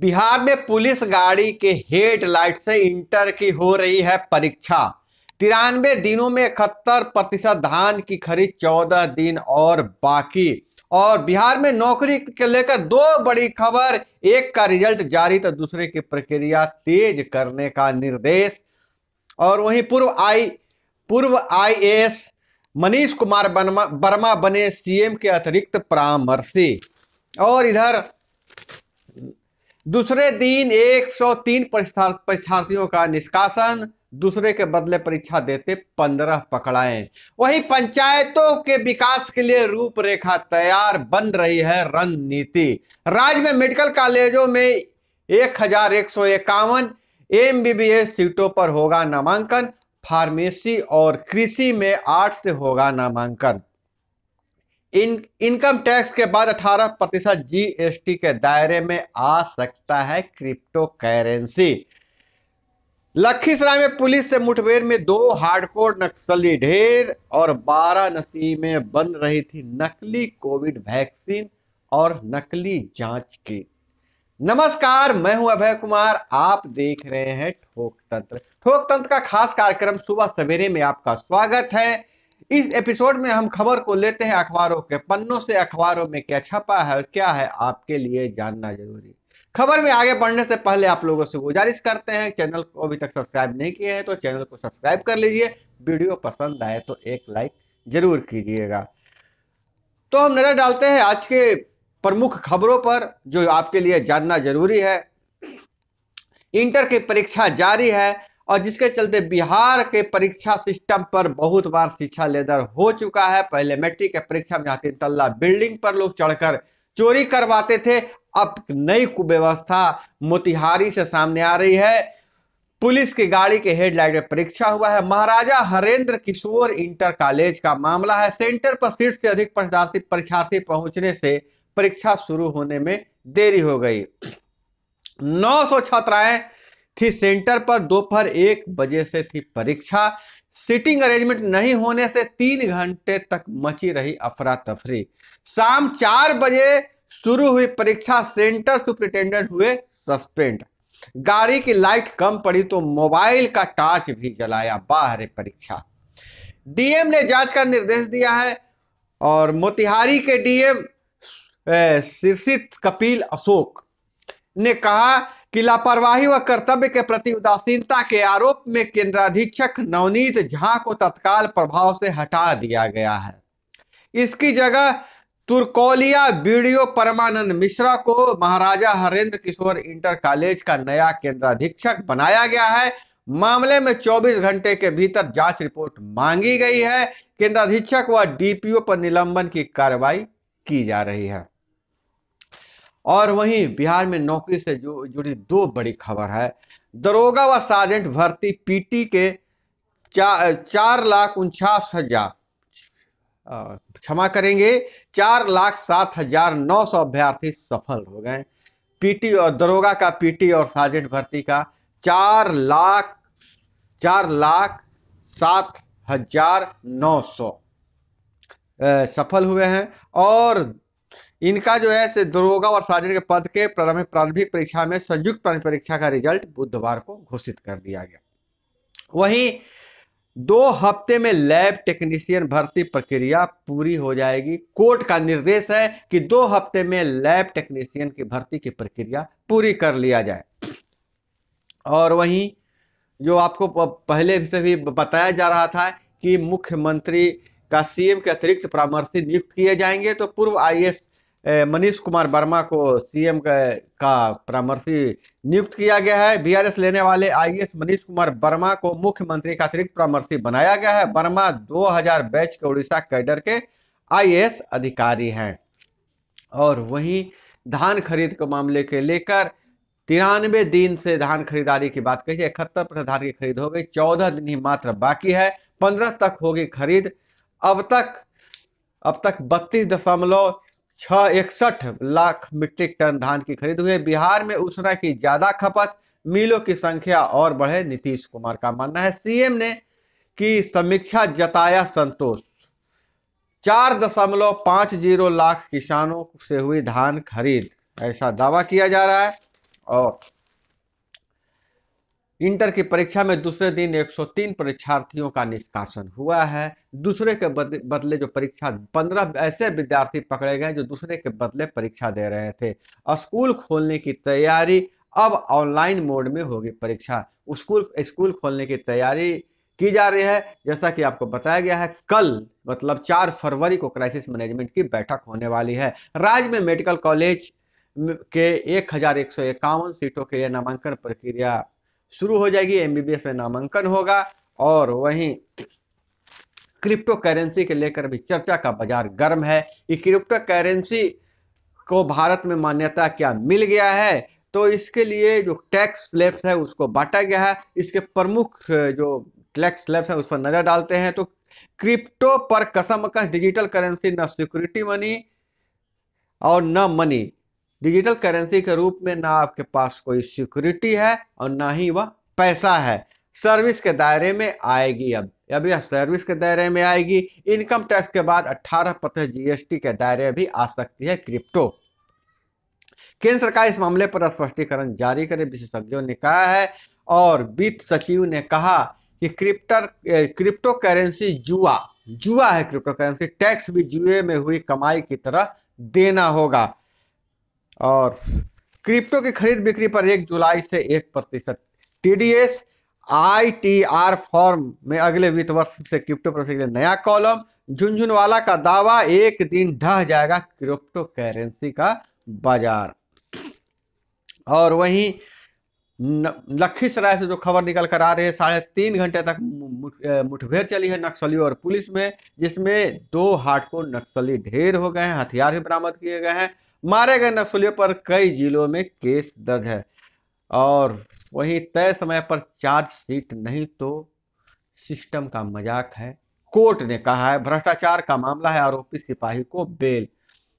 बिहार में पुलिस गाड़ी के हेडलाइट से इंटर की हो रही है परीक्षा। 93 दिनों में 71% धान की खरीद, 14 दिन और बाकी। और बिहार में नौकरी के लेकर दो बड़ी खबर, एक का रिजल्ट जारी तो दूसरे की प्रक्रिया तेज करने का निर्देश। और वहीं पूर्व आईएएस मनीष कुमार वर्मा बने सीएम के अतिरिक्त परामर्शी। और इधर दूसरे दिन 103 परीक्षार्थियों का निष्कासन, दूसरे के बदले परीक्षा देते 15 पकड़ाए। वहीं पंचायतों के विकास के लिए रूपरेखा तैयार, बन रही है रणनीति। राज्य में मेडिकल कॉलेजों में 1151 एमबीबीएस सीटों पर होगा नामांकन, फार्मेसी और कृषि में 8 से होगा नामांकन। इनकम टैक्स के बाद 18% जीएसटी के दायरे में आ सकता है क्रिप्टो करेंसी। लखीसराय में पुलिस से मुठभेड़ में 2 हार्डकोर नक्सली ढेर और वाराणसी में बन रही थी नकली कोविड वैक्सीन और नकली जांच किट। नमस्कार, मैं हूं अभय कुमार, आप देख रहे हैं ठोक तंत्र। ठोक तंत्र का खास कार्यक्रम सुबह सवेरे में आपका स्वागत है। इस एपिसोड में हम खबर को लेते हैं अखबारों के पन्नों से। अखबारों में क्या छपा है और क्या है आपके लिए जानना जरूरी। खबर में आगे बढ़ने से पहले आप लोगों से गुजारिश करते हैं, चैनल को अभी तक सब्सक्राइब नहीं किए हैं तो चैनल को सब्सक्राइब कर लीजिए। वीडियो पसंद आए तो एक लाइक जरूर कीजिएगा। तो हम नजर डालते हैं आज के प्रमुख खबरों पर जो आपके लिए जानना जरूरी है। इंटर की परीक्षा जारी है और जिसके चलते बिहार के परीक्षा सिस्टम पर बहुत बार शिक्षा लेदर हो चुका है। पहले मैट्रिक के परीक्षा में 3 तल्ला बिल्डिंग पर लोग चढ़कर चोरी करवाते थे। अब नई कुव्यवस्था मोतिहारी से सामने आ रही है। पुलिस की गाड़ी के हेडलाइट में परीक्षा हुआ है। महाराजा हरेंद्र किशोर इंटर कॉलेज का मामला है। सेंटर पर सीट से अधिक परीक्षार्थी पहुंचने से परीक्षा शुरू होने में देरी हो गई। 900 छात्राएं थी सेंटर पर। दोपहर 1 बजे से थी परीक्षा। सीटिंग अरेंजमेंट नहीं होने से 3 घंटे तक मची रही अफरा तफरी। शाम 4 बजे शुरू हुई परीक्षा। सेंटर सुपरिटेंडेंट हुए सस्पेंड। गाड़ी की लाइट कम पड़ी तो मोबाइल का टॉर्च भी जलाया। बाहर परीक्षा। डीएम ने जांच का निर्देश दिया है और मोतिहारी के डीएम शीर्षित कपिल अशोक ने कहा कि लापरवाही व कर्तव्य के प्रति उदासीनता के आरोप में केंद्राधीक्षक नवनीत झा को तत्काल प्रभाव से हटा दिया गया है। इसकी जगह तुर्कोलिया बीडीओ परमानंद मिश्रा को महाराजा हरेंद्र किशोर इंटर कॉलेज का नया केंद्राधीक्षक बनाया गया है। मामले में 24 घंटे के भीतर जांच रिपोर्ट मांगी गई है। केंद्राधीक्षक व डीपीओ पर निलंबन की कार्रवाई की जा रही है। और वहीं बिहार में नौकरी से जुड़ी 2 बड़ी खबर है। दरोगा व सार्जेंट भर्ती पीटी के 4,49,000 क्षमा करेंगे 4,07,900 अभ्यर्थी सफल हो गए। पीटी और दरोगा का पीटी और सार्जेंट भर्ती का 4,07,900 सफल हुए हैं। और इनका जो है दरोगा और सार्जेंट के पद के प्रारंभिक परीक्षा में संयुक्त प्रारंभिक परीक्षा का रिजल्ट बुधवार को घोषित कर दिया गया। वहीं 2 हफ्ते में लैब टेक्नीशियन भर्ती प्रक्रिया पूरी हो जाएगी। कोर्ट का निर्देश है कि 2 हफ्ते में लैब टेक्नीशियन की भर्ती की प्रक्रिया पूरी कर लिया जाए। और वहीं जो आपको पहले से भी बताया जा रहा था कि मुख्यमंत्री का सीएम के अतिरिक्त परामर्शी नियुक्त किए जाएंगे, तो पूर्व आईएएस मनीष कुमार वर्मा को सीएम का परामर्शी नियुक्त किया गया है। बीआरएस लेने वाले आईएएस मनीष कुमार वर्मा को मुख्यमंत्री का अतिरिक्त परामर्शी बनाया गया है। वर्मा 2000 बैच के उड़ीसा कैडर के आईएएस अधिकारी हैं। और वहीं धान खरीद के मामले के लेकर 93 दिन से धान खरीदारी की बात कही, 71% धान की खरीद हो गई। 14 दिन ही मात्र बाकी है, 15 तक होगी खरीद। अब तक 32.61 लाख मीट्रिक टन धान की खरीद हुई है। बिहार में उसना की ज्यादा खपत, मिलों की संख्या और बढ़े, नीतीश कुमार का मानना है। सीएम ने की समीक्षा, जताया संतोष। 4.50 लाख किसानों से हुई धान खरीद, ऐसा दावा किया जा रहा है। और इंटर की परीक्षा में दूसरे दिन 103 परीक्षार्थियों का निष्कासन हुआ है। दूसरे के बदले जो परीक्षा 15 ऐसे विद्यार्थी पकड़े गए जो दूसरे के बदले परीक्षा दे रहे थे। स्कूल खोलने की तैयारी, अब ऑनलाइन मोड में होगी परीक्षा। स्कूल खोलने की तैयारी की जा रही है। जैसा कि आपको बताया गया है, कल मतलब 4 फरवरी को क्राइसिस मैनेजमेंट की बैठक होने वाली है। राज्य में मेडिकल कॉलेज के 1151 सीटों के लिए नामांकन प्रक्रिया शुरू हो जाएगी। एमबीबीएस में नामांकन होगा। और वहीं क्रिप्टो करेंसी के लेकर भी चर्चा का बाजार गर्म है कि क्रिप्टो करेंसी को भारत में मान्यता क्या मिल गया है, तो इसके लिए जो टैक्स स्लैब्स है उसको बांटा गया है। इसके प्रमुख जो टैक्स स्लैब्स है उस पर नजर डालते हैं तो क्रिप्टो पर कसमकस डिजिटल करेंसी न सिक्योरिटी मनी और न मनी। डिजिटल करेंसी के रूप में ना आपके पास कोई सिक्योरिटी है और ना ही वह पैसा है। सर्विस के दायरे में आएगी। अब यह सर्विस के दायरे में आएगी। इनकम टैक्स के बाद 18% जीएसटी के दायरे में भी आ सकती है क्रिप्टो। केंद्र सरकार इस मामले पर स्पष्टीकरण जारी करे, विशेषज्ञों ने कहा है। और वित्त सचिव ने कहा कि क्रिप्टो करेंसी जुआ है। क्रिप्टो करेंसी टैक्स भी जुए में हुई कमाई की तरह देना होगा। और क्रिप्टो की खरीद बिक्री पर 1 जुलाई से 1% टीडीएस। आईटीआर फॉर्म में अगले वित्त वर्ष से क्रिप्टो करेंसी के लिए नया कॉलम। झुनझुनवाला का दावा, एक दिन ढह जाएगा क्रिप्टो करेंसी का बाजार। और वहीं लखीसराय से जो खबर निकल कर आ रही है, 3.5 घंटे तक मुठभेड़ चली है नक्सलियों और पुलिस में, जिसमें 2 हार्डकोर नक्सली ढेर हो गए हैं। हथियार भी बरामद किए गए हैं। मारे गए नक्सलियों पर कई जिलों में केस दर्ज है। और वहीं तय समय पर चार्जशीट नहीं तो सिस्टम का मजाक है। कोर्ट ने कहा है भ्रष्टाचार का मामला है, आरोपी सिपाही को बेल।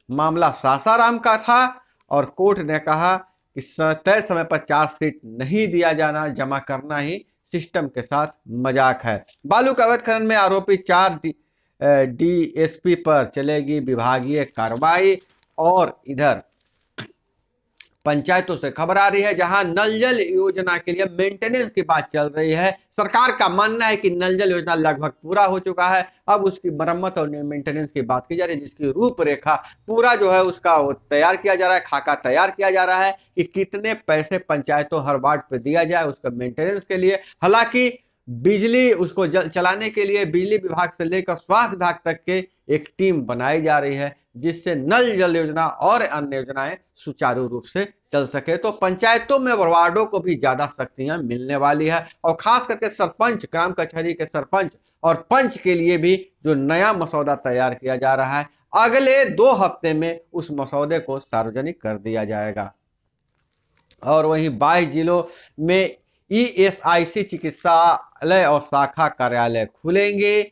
मामला सासाराम का था और कोर्ट ने कहा कि तय समय पर चार्जशीट नहीं दिया जाना, जमा करना ही सिस्टम के साथ मजाक है। बालू का अवैध खनन में आरोपी 4 डीएसपी पर चलेगी विभागीय कार्रवाई। और इधर पंचायतों से खबर आ रही है, जहां नल जल योजना के लिए मेंटेनेंस की बात चल रही है। सरकार का मानना है कि नल जल योजना लगभग पूरा हो चुका है, अब उसकी मरम्मत और मेंटेनेंस की बात की जा रही है, जिसकी रूपरेखा पूरा जो है उसका तैयार किया जा रहा है। खाका तैयार किया जा रहा है कि कितने पैसे पंचायतों हर वार्ड पे दिया जाए उसका मेंटेनेंस के लिए। हालांकि बिजली उसको चलाने के लिए बिजली विभाग से लेकर स्वास्थ्य विभाग तक के एक टीम बनाई जा रही है, जिससे नल जल योजना और अन्य योजनाएं सुचारू रूप से चल सके। तो पंचायतों में वार्डों को भी ज्यादा शक्तियां मिलने वाली है। और खास करके सरपंच, ग्राम कचहरी के सरपंच और पंच के लिए भी जो नया मसौदा तैयार किया जा रहा है, अगले 2 हफ्ते में उस मसौदे को सार्वजनिक कर दिया जाएगा। और वहीं 22 जिलों में ईएसआईसी चिकित्सालय और शाखा कार्यालय खुलेंगे।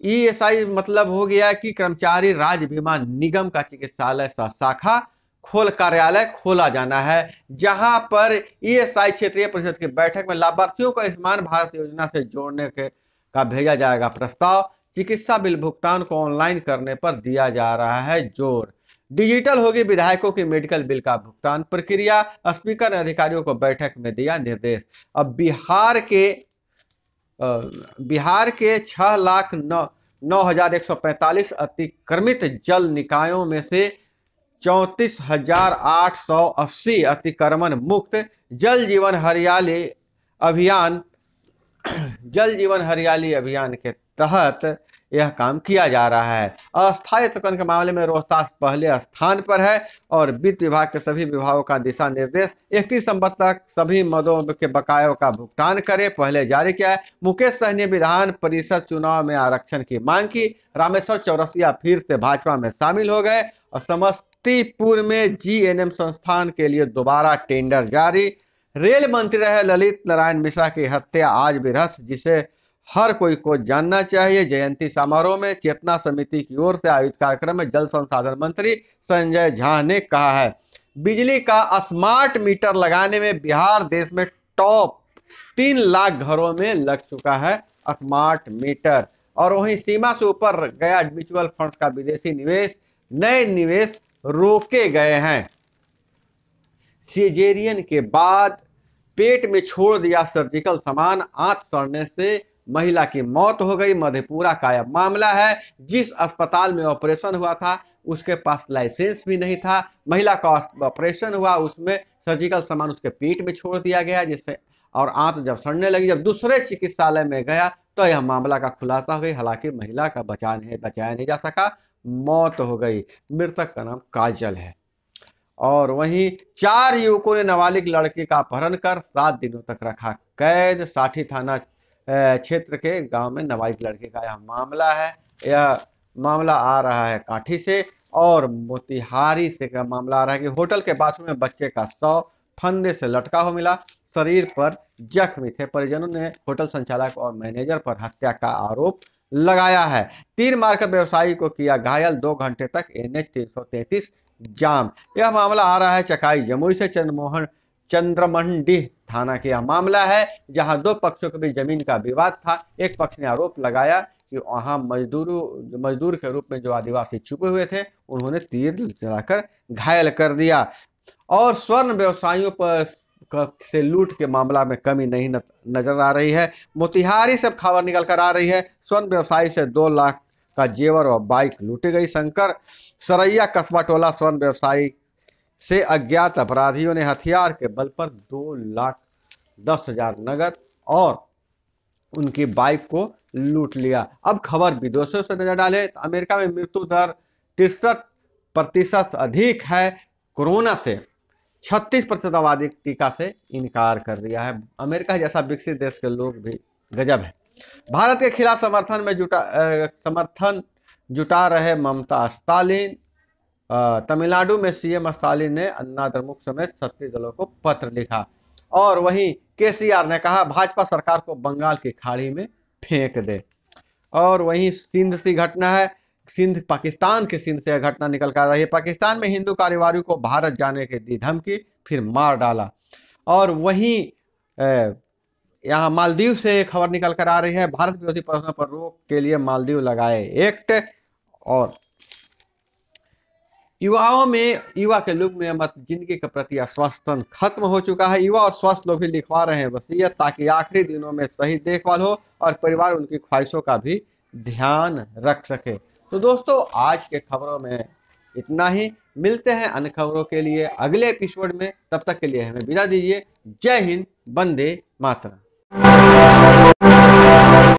ईएसआई मतलब हो गया कि कर्मचारी राज्य बीमा निगम का चिकित्सालय शाखा कार्यालय खोला जाना है, जहां पर ईएसआई क्षेत्रीय परिषद की बैठक में लाभार्थियों को आयुष्मान भारत योजना से जोड़ने का भेजा जाएगा प्रस्ताव। चिकित्सा बिल भुगतान को ऑनलाइन करने पर दिया जा रहा है जोर। डिजिटल होगी विधायकों की मेडिकल बिल का भुगतान प्रक्रिया। स्पीकर ने अधिकारियों को बैठक में दिया निर्देश। अब बिहार के 6,09,145 अतिक्रमित जल निकायों में से 34,880 अतिक्रमण मुक्त। जल जीवन हरियाली अभियान के तहत यह काम किया जा रहा है। अस्थायी अतिक्रमण के मामले में रोहतास पहले स्थान पर है। और वित्त विभाग के सभी विभागों का दिशा निर्देश 31 दिसंबर तक सभी मदों के बकायों का भुगतान करे, पहले जारी किया है। मुकेश सहनी ने विधान परिषद चुनाव में आरक्षण की मांग की। रामेश्वर चौरसिया फिर से भाजपा में शामिल हो गए। और समस्तीपुर में जीएनएम संस्थान के लिए दोबारा टेंडर जारी। रेल मंत्री रहे ललित नारायण मिश्रा की हत्या आज भी रहस्य, जिसे हर कोई को जानना चाहिए। जयंती समारोह में चेतना समिति की ओर से आयोजित कार्यक्रम में जल संसाधन मंत्री संजय झा ने कहा है, बिजली का स्मार्ट मीटर लगाने में बिहार देश में टॉप 3 लाख घरों में लग चुका है स्मार्ट मीटर। और वहीं सीमा से ऊपर गया म्यूचुअल फंड का विदेशी निवेश, नए निवेश रोके गए हैं। सिजेरियन के बाद पेट में छोड़ दिया सर्जिकल सामान, आंत सड़ने से महिला की मौत हो गई। मधेपुरा का यह मामला है। जिस अस्पताल में ऑपरेशन हुआ था उसके पास लाइसेंस भी नहीं था। महिला का ऑपरेशन हुआ, उसमें सर्जिकल सामान उसके पेट में छोड़ दिया गया, जिससे और आंत जब सड़ने लगी, जब दूसरे चिकित्सालय में गया तो यह मामला का खुलासा हो गई। हालांकि महिला का बचाया नहीं जा सका, मौत हो गई। मृतक का नाम काजल है। और वहीं 4 युवकों ने नाबालिग लड़की का अपहरण कर 7 दिनों तक रखा कैद। साठी थाना क्षेत्र के गांव में नाबालिग लड़की का यह मामला है। यह मामला आ रहा है काठी से। और मोतिहारी से का मामला आ रहा है कि होटल के बाथरूम में बच्चे का शव फंदे से लटका हुआ मिला, शरीर पर जख्मी थे। परिजनों ने होटल संचालक और मैनेजर पर हत्या का आरोप लगाया है। तीर मारकर व्यवसायी को किया घायल, 2 घंटे तक NH 333 जाम। यह मामला आ रहा है चकाई जमुई से। चंद्रमंडी थाना का यह मामला है, जहां 2 पक्षों के बीच जमीन का विवाद था। एक पक्ष ने आरोप लगाया कि वहां मजदूर के रूप में जो आदिवासी छुपे हुए थे, उन्होंने तीर चलाकर घायल कर दिया। और स्वर्ण व्यवसायियों पर से लूट के मामला में कमी नहीं नजर आ रही है। मोतिहारी से खबर निकल कर आ रही है, स्वर्ण व्यवसायी से 2 लाख का जेवर और बाइक लूटी गई। शंकर सरैया कस्बा टोला स्वर्ण व्यवसायी से अज्ञात अपराधियों ने हथियार के बल पर 2,10,000 नगद और उनकी बाइक को लूट लिया। अब खबर विदेशों से नजर डाले तो अमेरिका में मृत्यु दर 63% अधिक है। कोरोना से 36% आबादी टीका से इनकार कर दिया है। अमेरिका जैसा विकसित देश के लोग भी गजब है। भारत के खिलाफ समर्थन जुटा रहे ममता स्टालिन। तमिलनाडु में CM स्टालिन ने अन्ना द्रमुक समेत 36 दलों को पत्र लिखा। और वहीं KCR ने कहा भाजपा सरकार को बंगाल की खाड़ी में फेंक दे। और वहीं सिंध से घटना है, पाकिस्तान के सिंध से घटना निकल कर आ रही है। पाकिस्तान में हिंदू कारोबारियों को भारत जाने की दी धमकी, फिर मार डाला। और वहीं यहाँ मालदीव से खबर निकल कर आ रही है, भारत विरोधी प्रदर्शनों पर रोक के लिए मालदीव लगाए एक्ट। और युवा के लोग में मत जिंदगी के प्रति आश्वासन खत्म हो चुका है। युवा और स्वस्थ लोग भी लिखवा रहे हैं वसीयत, ताकि आखिरी दिनों में सही देखभाल हो और परिवार उनकी ख्वाहिशों का भी ध्यान रख सके। तो दोस्तों, आज के खबरों में इतना ही। मिलते हैं अन्य खबरों के लिए अगले एपिसोड में। तब तक के लिए हमें विदा दीजिए। जय हिंद, वंदे मातरम।